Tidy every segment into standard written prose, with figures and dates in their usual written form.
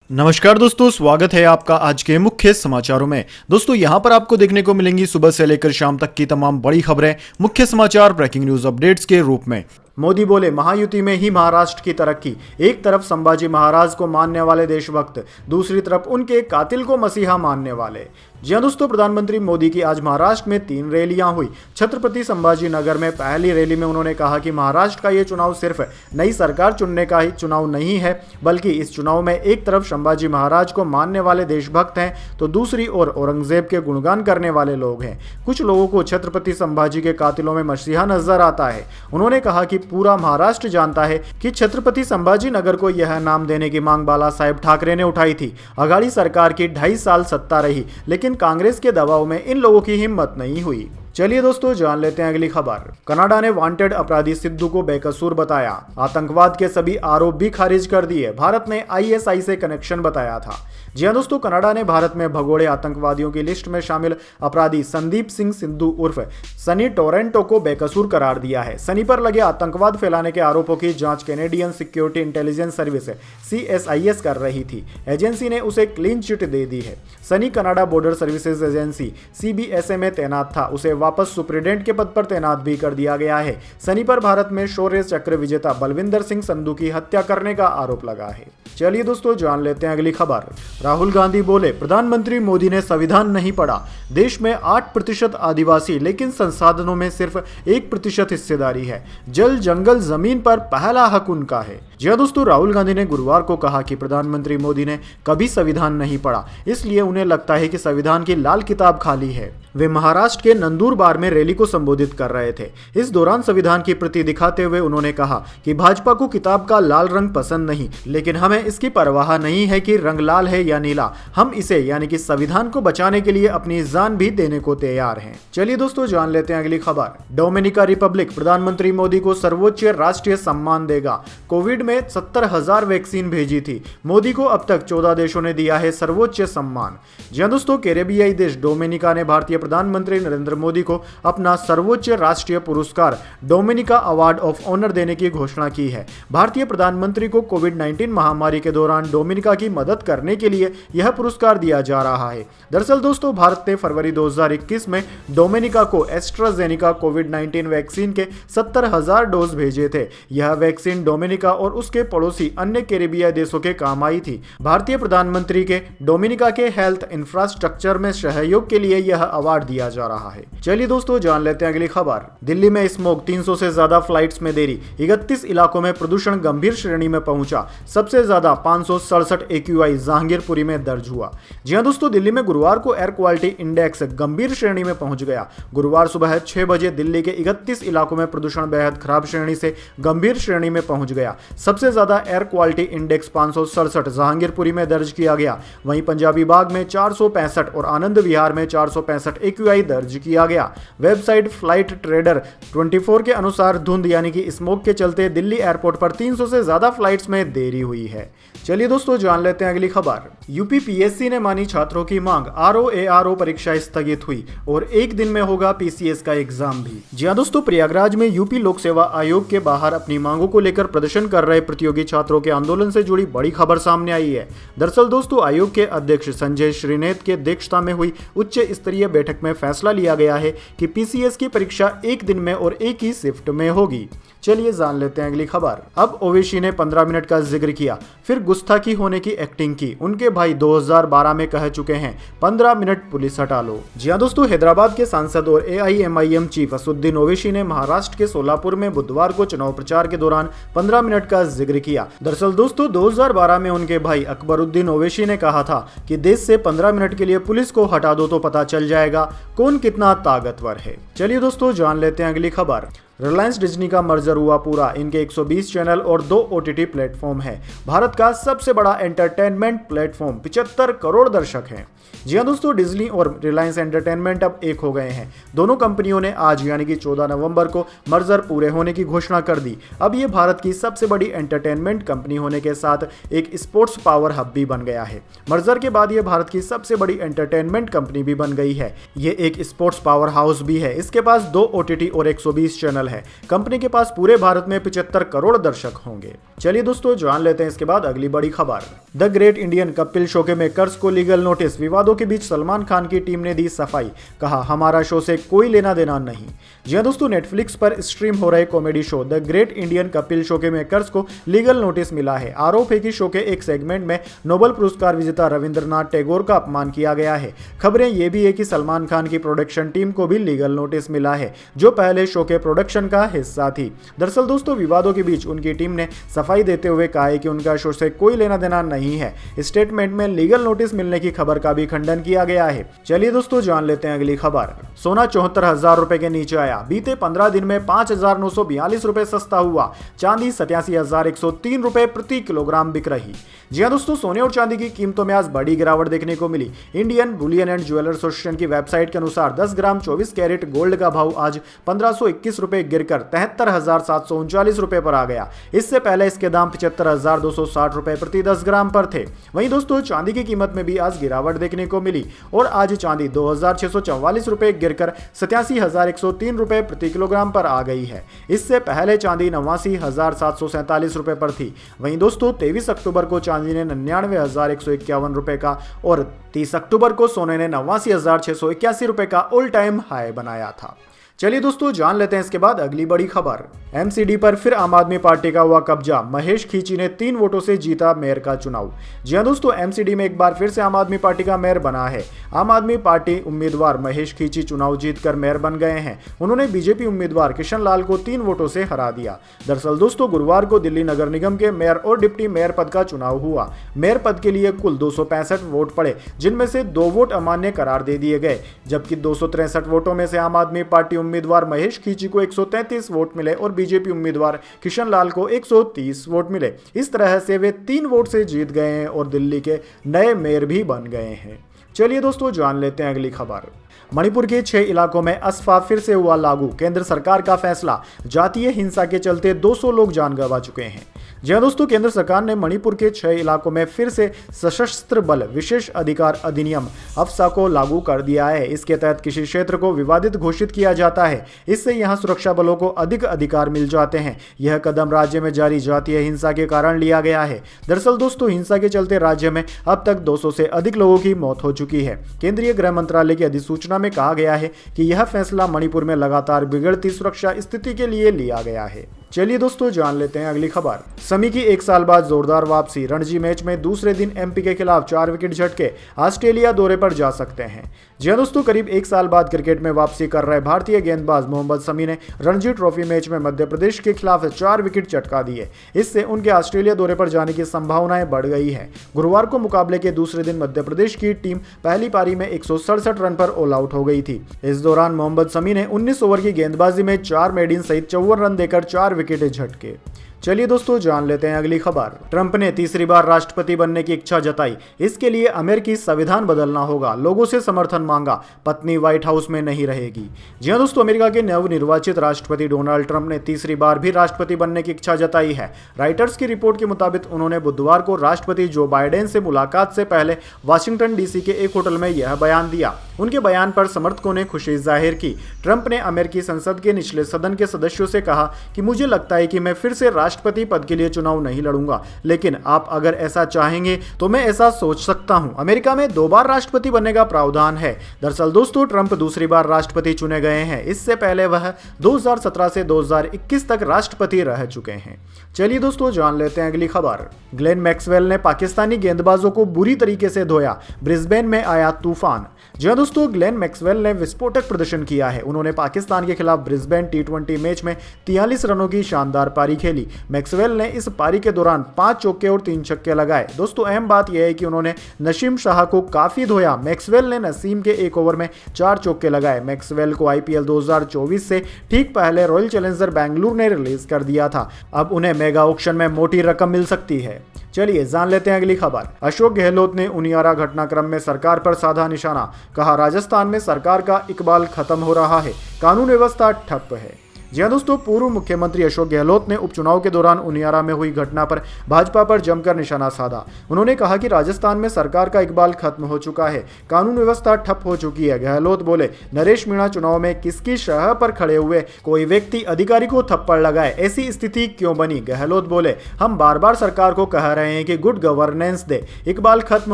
नमस्कार दोस्तों, स्वागत है आपका आज के मुख्य समाचारों में। दोस्तों यहां पर आपको देखने को मिलेंगी सुबह से लेकर शाम तक की तमाम बड़ी खबरें मुख्य समाचार ब्रेकिंग न्यूज अपडेट्स के रूप में। मोदी बोले महायुति में ही महाराष्ट्र की तरक्की। एक तरफ संभाजी महाराज को मानने वाले देशभक्त, दूसरी तरफ उनके कातिल को मसीहा मानने वाले। जी हाँ दोस्तों, प्रधानमंत्री मोदी की आज महाराष्ट्र में 3 रैलियां हुई। छत्रपति संभाजी नगर में पहली रैली में उन्होंने कहा कि महाराष्ट्र का ये चुनाव सिर्फ नई सरकार चुनने का ही चुनाव नहीं है, बल्कि इस चुनाव में एक तरफ संभाजी महाराज को मानने वाले देशभक्त हैं तो दूसरी ओर औरंगजेब के गुणगान करने वाले लोग हैं। कुछ लोगों को छत्रपति संभाजी के कातिलों में मसीहा नजर आता है। उन्होंने कहा कि पूरा महाराष्ट्र जानता है कि छत्रपति संभाजी नगर को यह नाम देने की मांग बाला साहेब ठाकरे ने उठाई थी। अघाड़ी सरकार की 2.5 साल सत्ता रही, लेकिन कांग्रेस के दबाव में इन लोगों की हिम्मत नहीं हुई। चलिए दोस्तों जान लेते हैं अगली खबर। कनाडा ने वांटेड अपराधी सिद्धू को बेकसूर बताया। आतंकवाद के सभी आरोप भी खारिज कर दिए। भारत ने आईएसआई से कनेक्शन बताया था। जी हाँ दोस्तों, कनाडा ने भारत में भगोड़े आतंकवादियों की लिस्ट में शामिल अपराधी संदीप सिंह सिद्धू उर्फ सनी टोरेंटो को बेकसूर करार दिया है। सनी पर लगे आतंकवाद फैलाने के आरोपों की जांच Canadian security intelligence service CSIS कर रही थी। एजेंसी ने उसे क्लीन चिट दे दी है। Sunny Canada border services agency CBSA में तैनात था। उसे वापस सुप्रीडेंट के पद पर तैनात भी कर दिया गया है। सनी पर भारत में शौर्य चक्र विजेता बलविंदर सिंह संधू की हत्या करने का आरोप लगा है। चलिए दोस्तों जान लेते हैं अगली खबर। राहुल गांधी बोले प्रधानमंत्री मोदी ने संविधान नहीं पढ़ा। देश में 8% आदिवासी, लेकिन संसाधनों में सिर्फ 1% हिस्सेदारी है। जल जंगल जमीन पर पहला हक उनका है। जी हाँ दोस्तों, राहुल गांधी ने गुरुवार को कहा कि प्रधानमंत्री मोदी ने कभी संविधान नहीं पढ़ा, इसलिए उन्हें लगता है कि संविधान की लाल किताब खाली है। वे महाराष्ट्र के नंदुरबार में रैली को संबोधित कर रहे थे। इस दौरान संविधान की प्रति दिखाते हुए उन्होंने कहा कि भाजपा को किताब का लाल रंग पसंद नहीं, लेकिन हमें इसकी परवाह नहीं है कि रंग लाल है या नीला। हम इसे यानी कि संविधान को बचाने के लिए अपनी जान भी देने को तैयार हैं। चलिए दोस्तों जान लेते हैं अगली खबर। डोमिनिका रिपब्लिक प्रधानमंत्री मोदी को सर्वोच्च राष्ट्रीय सम्मान देगा। कोविड में 70,000 वैक्सीन भेजी थी। मोदी को अब तक 14 देशों ने दिया है सर्वोच्च सम्मान। जी हाँ दोस्तों, कैरेबियाई देश डोमिनिका ने भारतीय प्रधानमंत्री नरेंद्र मोदी को अपना सर्वोच्च राष्ट्रीय पुरस्कार डोमिनिका अवार्ड ऑफ ऑनर देने की घोषणा की है। भारतीय प्रधानमंत्री को कोविड-19 महामारी के दौरान डोमिनिका की मदद करने के लिए यह पुरस्कार दिया जा रहा है। दरअसल दोस्तों, भारत ने फरवरी 2021 में डोमिनिका को एस्ट्राजेनिका कोविड-19 वैक्सीन के 70,000 डोज भेजे थे। यह वैक्सीन डोमिनिका और उसके पड़ोसी अन्य कैरेबियाई देशों के काम आई थी। भारतीय प्रधानमंत्री के डोमिनिका के हेल्थ इंफ्रास्ट्रक्चर में सहयोग के लिए यह अवार्ड दिया जा रहा है। चलिए दोस्तों जान लेते हैं अगली खबर। दिल्ली में स्मोक, 300 से ज्यादा फ्लाइट्स में देरी, 31 इलाकों में प्रदूषण गंभीर श्रेणी में पहुंचा। सबसे ज्यादा 567 AQI जहांगीरपुरी में दर्ज हुआ। जी हां दोस्तों, दिल्ली में गुरुवार को एयर क्वालिटी इंडेक्स गंभीर श्रेणी में पहुंच गया। गुरुवार सुबह 6 बजे दिल्ली के 31 इलाकों में प्रदूषण बेहद खराब श्रेणी से गंभीर श्रेणी में पहुंच गया। सबसे ज्यादा एयर क्वालिटी इंडेक्स 567 जहांगीरपुरी में दर्ज किया गया। वहीं पंजाबी बाग में 465 और आनंद विहार में 465 AQI दर्ज किया गया। वेबसाइट फ्लाइट ट्रेडर 24 के अनुसार धुंध यानी कि स्मोक के चलते दिल्ली एयरपोर्ट पर 300 से ज्यादा फ्लाइट्स में देरी हुई है। चलिए दोस्तों जान लेते हैं अगली खबर। यूपी PSC ने मानी छात्रों की मांग। RO-ARO परीक्षा स्थगित हुई और एक दिन में होगा PCS का एग्जाम भी। जी हां दोस्तों, प्रयागराज में यूपी लोक सेवा आयोग के बाहर अपनी मांगों को लेकर प्रदर्शन कर रहे प्रतियोगी छात्रों के आंदोलन से जुड़ी बड़ी खबर सामने आई है। दरअसल दोस्तों, आयोग के अध्यक्ष संजय श्रीनेत की अध्यक्षता में हुई उच्च स्तरीय बैठक में फैसला लिया गया है कि PCS की परीक्षा एक दिन में और एक ही शिफ्ट में होगी। चलिए जान लेते हैं अगली खबर। अब ओवैसी ने 15 मिनट का जिक्र किया, फिर गुस्ताखी होने की एक्टिंग की। उनके भाई 2012 में कह चुके हैं 15 मिनट पुलिस हटा लो। जी हां दोस्तों, हैदराबाद के सांसद और AIMIM चीफ असदुद्दीन ओवैसी ने महाराष्ट्र के सोलापुर में बुधवार को चुनाव प्रचार के दौरान 15 मिनट का जिक्र किया। दरअसल दोस्तों, 2012 में उनके भाई अकबरुद्दीन ओवैसी ने कहा था कि देश से 15 मिनट के लिए पुलिस को हटा दो तो पता चल जाएगा कौन कितना ताकतवर है। चलिए दोस्तों जान लेते हैं अगली खबर। रिलायंस डिज्नी का मर्जर हुआ पूरा। इनके 120 चैनल और 2 OTT प्लेटफॉर्म है। भारत का सबसे बड़ा एंटरटेनमेंट प्लेटफॉर्म, 75 करोड़ दर्शक हैं। जी हाँ दोस्तों, डिज्नी और रिलायंस एंटरटेनमेंट अब एक हो गए हैं। दोनों कंपनियों ने आज यानी कि 14 नवंबर को मर्जर पूरे होने की घोषणा कर दी। अब ये भारत की सबसे बड़ी एंटरटेनमेंट कंपनी होने के साथ एक स्पोर्ट्स पावर हब भी बन गया है। मर्जर के बाद ये भारत की सबसे बड़ी एंटरटेनमेंट कंपनी भी बन गई है। ये एक स्पोर्ट्स पावर हाउस भी है। इसके पास 2 OTT और 120 चैनल है। कंपनी के पास पूरे भारत में 75 करोड़ दर्शक होंगे। चलिए दोस्तों जान लेते हैं इसके बाद अगली बड़ी खबर। The great Indian Kapil show के मेकर्स को लीगल नोटिस। विवादों के बीच सलमान खान की टीम ने दी सफाई, कहा हमारा शो से कोई लेना देना नहीं। जी हां दोस्तों, नेटफ्लिक्स पर स्ट्रीम हो रहे comedy show the great Indian Kapil show के मेकर्स को लीगल नोटिस मिला है। आरोप है कि शो के एक सेगमेंट में नोबेल पुरस्कार विजेता रविंद्रनाथ टैगोर का अपमान किया गया है। खबरें ये भी है कि सलमान खान की प्रोडक्शन टीम को भी लीगल नोटिस मिला है, जो पहले शो के प्रोडक्शन का हिस्सा थी। दरअसल दोस्तों, विवादों के बीच उनकी टीम ने सफाई देते हुए कहा है कि उनका शो से कोई लेना देना नहीं है। स्टेटमेंट में लीगल नोटिस मिलने की खबर का भी खंडन किया गया है। चलिए दोस्तों जान लेते हैं अगली खबर। सोना 74,000 रुपए के नीचे आया। बीते 15 दिन में 5,942 रुपए सस्ता हुआ। चांदी 87,103 रुपए प्रति किलोग्राम बिक रही। जी हां दोस्तों, सोने और चांदी की कीमतों में आज बड़ी गिरावट देखने को मिली। Indian bullion and jeweller association की वेबसाइट के अनुसार 10 ग्राम 24 कैरेट गोल्ड का भाव आज 1521 रुपए गिरकर 73,739 रुपए पर आ गया। इससे पहले इसके दाम 75,260 रुपए प्रति 10 ग्राम पर थे। वहीं दोस्तों, चांदी की कीमत में भी आज गिरावट देखने को मिली और आज चांदी 2,644 रुपए गिरकर 87,103 रुपए प्रति किलोग्राम पर आ गई है। इससे पहले चांदी 89,747 रुपए पर थी। वहीं दोस्तों, 23 अक्टूबर को चांदी ने 99,151 रुपए का और 30 अक्टूबर को सोने ने 89,681 रुपए का ऑल टाइम हाई बनाया था। चलिए दोस्तों जान लेते हैं इसके बाद अगली बड़ी खबर। एमसीडी पर फिर आम आदमी पार्टी का हुआ कब्जा। महेश खींची ने 3 वोटों से जीता मेयर का चुनाव। जी हां दोस्तों, एमसीडी में एक बार फिर से आम आदमी पार्टी का मेयर बना है। आम आदमी पार्टी उम्मीदवार महेश खींची चुनाव जीतकर मेयर बन गए हैं। उन्होंने बीजेपी उम्मीदवार किशन लाल को 3 वोटों से हरा दिया। दरअसल दोस्तों, गुरुवार को दिल्ली नगर निगम के मेयर और डिप्टी मेयर पद का चुनाव हुआ। मेयर पद के लिए कुल 265 वोट पड़े, जिनमें से 2 वोट अमान्य करार दे दिए गए, जबकि 263 वोटों में से आम आदमी पार्टी उम्मीदवार महेश खींची को 133 वोट मिले और बीजेपी उम्मीदवार किशन लाल को 130 वोट मिले। इस तरह से वे 3 वोट से जीत गए हैं और दिल्ली के नए मेयर भी बन गए हैं। चलिए दोस्तों जान लेते हैं अगली खबर। मणिपुर के 6 इलाकों में अस्फा फिर से हुआ लागू। केंद्र सरकार का फैसला। जातीय हिंसा के चलते 200 लोग जान गंवा चुके हैं। जी हां दोस्तों, केंद्र सरकार ने मणिपुर के 6 इलाकों में फिर से सशस्त्र बल विशेष अधिकार अधिनियम अफ्सा को लागू कर दिया है। इसके तहत किसी क्षेत्र को विवादित घोषित किया जाता है। इससे यहां सुरक्षा बलों को अधिक अधिकार मिल जाते हैं। यह कदम राज्य में जारी जातीय हिंसा के कारण लिया गया है। दरअसल दोस्तों, हिंसा के चलते राज्य में अब तक 200 से अधिक लोगों की मौत हो चुकी है। केंद्रीय गृह मंत्रालय की अधिसूचना में कहा गया है कि यह फैसला मणिपुर में लगातार बिगड़ती सुरक्षा स्थिति के लिए लिया गया है। चलिए दोस्तों जान लेते हैं अगली खबर। समी की 1 साल बाद जोरदार वापसी। रणजी मैच में दूसरे दिन एमपी के खिलाफ 4 विकेट झटके। ऑस्ट्रेलिया दौरे पर जा सकते हैं। जी हां दोस्तों, करीब 1 साल बाद क्रिकेट में वापसी कर रहे भारतीय गेंदबाज मोहम्मद शमी ने रणजी ट्रॉफी मैच में मध्य प्रदेश के खिलाफ 4 विकेट चटका दिए। इससे उनके ऑस्ट्रेलिया दौरे पर जाने की संभावनाएं बढ़ गई है। गुरुवार को मुकाबले के दूसरे दिन मध्य प्रदेश की टीम पहली पारी में 167 रन पर ऑल आउट हो गई थी। इस दौरान मोहम्मद शमी ने 19 ओवर की गेंदबाजी में 4 मेड इन सहित 54 रन देकर 4 विकेट झटके। चलिए दोस्तों जान लेते हैं अगली खबर। ट्रंप ने तीसरी बार राष्ट्रपति बनने की इच्छा जताई। इसके लिए अमेरिकी संविधान बदलना होगा। लोगों से समर्थन मांगा। पत्नी व्हाइट हाउस में नहीं रहेगी। जी हां दोस्तों, अमेरिका के नवनिर्वाचित राष्ट्रपति डोनाल्ड ट्रंप ने तीसरी बार भी राष्ट्रपति बनने की इच्छा जताई है। राइटर्स की रिपोर्ट के मुताबिक उन्होंने बुधवार को राष्ट्रपति जो बाइडेन से मुलाकात से पहले वाशिंगटन डीसी के एक होटल में यह बयान दिया। उनके बयान पर समर्थकों ने खुशी जाहिर की। ट्रंप ने अमेरिकी संसद के निचले सदन के सदस्यों से कहा कि मुझे लगता है कि मैं फिर से राष्ट्रपति पद के लिए चुनाव नहीं लड़ूंगा, लेकिन आप अगर ऐसा चाहेंगे तो मैं ऐसा सोच सकता हूं। अमेरिका में 2 बार राष्ट्रपति बनने का प्रावधान है। दरअसल दोस्तों, ट्रंप दूसरी बार राष्ट्रपति चुने गए हैं। इससे पहले वह 2017 से 2021 तक राष्ट्रपति रह चुके हैं। चलिए दोस्तों जान लेते हैं अगली खबर। ग्लेन मैक्सवेल ने पाकिस्तानी गेंदबाजों को बुरी तरीके से धोया। ब्रिस्बेन में आया तूफान। जी हां दोस्तों, ग्लेन मैक्सवेल ने विस्फोटक प्रदर्शन किया है। उन्होंने पाकिस्तान के खिलाफ ब्रिस्बेन T20 मैच में 43 रनों की शानदार पारी खेली। मैक्सवेल ने इस पारी के दौरान 5 चौके और 3 छक्के लगाए। दोस्तों, अहम बात यह है कि उन्होंने नसीम शाह को काफी धोया। मैक्सवेल ने नसीम के 1 ओवर में 4 चौके लगाए। मैक्सवेल को IPL 2024 से ठीक पहले रॉयल चैलेंजर बेंगलुरु ने रिलीज कर दिया था। अब उन्हें मेगा ऑक्शन में मोटी रकम मिल सकती है। चलिए जान लेते हैं अगली खबर। अशोक गहलोत ने उनियारा घटनाक्रम में सरकार पर साधा निशाना। कहा राजस्थान में सरकार का इकबाल खत्म हो रहा है, कानून व्यवस्था ठप है। जी हाँ दोस्तों, पूर्व मुख्यमंत्री अशोक गहलोत ने उपचुनाव के दौरान उनियारा में हुई घटना पर भाजपा पर जमकर निशाना साधा। उन्होंने कहा कि राजस्थान में सरकार का इकबाल खत्म हो चुका है, कानून व्यवस्था ठप हो चुकी है। गहलोत बोले, नरेश मीणा चुनाव में किसकी शह पर खड़े हुए कोई व्यक्ति अधिकारी को थप्पड़ लगाए, ऐसी स्थिति क्यों बनी। गहलोत बोले, हम बार बार सरकार को कह रहे हैं कि गुड गवर्नेंस दे, इकबाल खत्म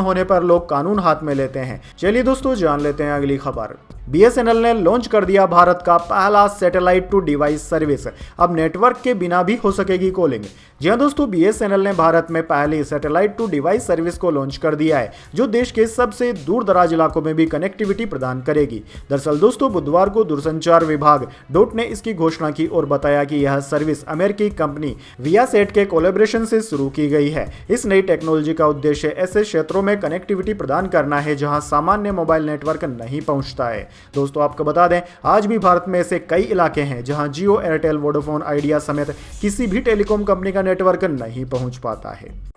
होने पर लोग कानून हाथ में लेते हैं। चलिए दोस्तों, जान लेते हैं अगली खबर। BSNL ने लॉन्च कर दिया भारत का पहला सैटेलाइट टू डिवाइस सर्विस, अब नेटवर्क के बिना भी हो सकेगी कॉलिंग। जी हाँ दोस्तों, BSNL ने भारत में पहली सैटेलाइट टू डिवाइस सर्विस को लॉन्च कर दिया है, जो देश के सबसे दूर दराज इलाकों में भी कनेक्टिविटी प्रदान करेगी। दरअसल दोस्तों, बुधवार को दूरसंचार विभाग डोट ने इसकी घोषणा की और बताया कि यह सर्विस अमेरिकी कंपनी वियासेट के कोलैबोरेशन से शुरू की गई है। इस नई टेक्नोलॉजी का उद्देश्य ऐसे क्षेत्रों में कनेक्टिविटी प्रदान करना है जहां सामान्य मोबाइल नेटवर्क नहीं पहुंचता है। दोस्तों, आपको बता दें, आज भी भारत में ऐसे कई इलाके हैं जहां जियो, एयरटेल, वोडाफोन आइडिया समेत किसी भी टेलीकॉम कंपनी का नेटवर्क नहीं पहुंच पाता है।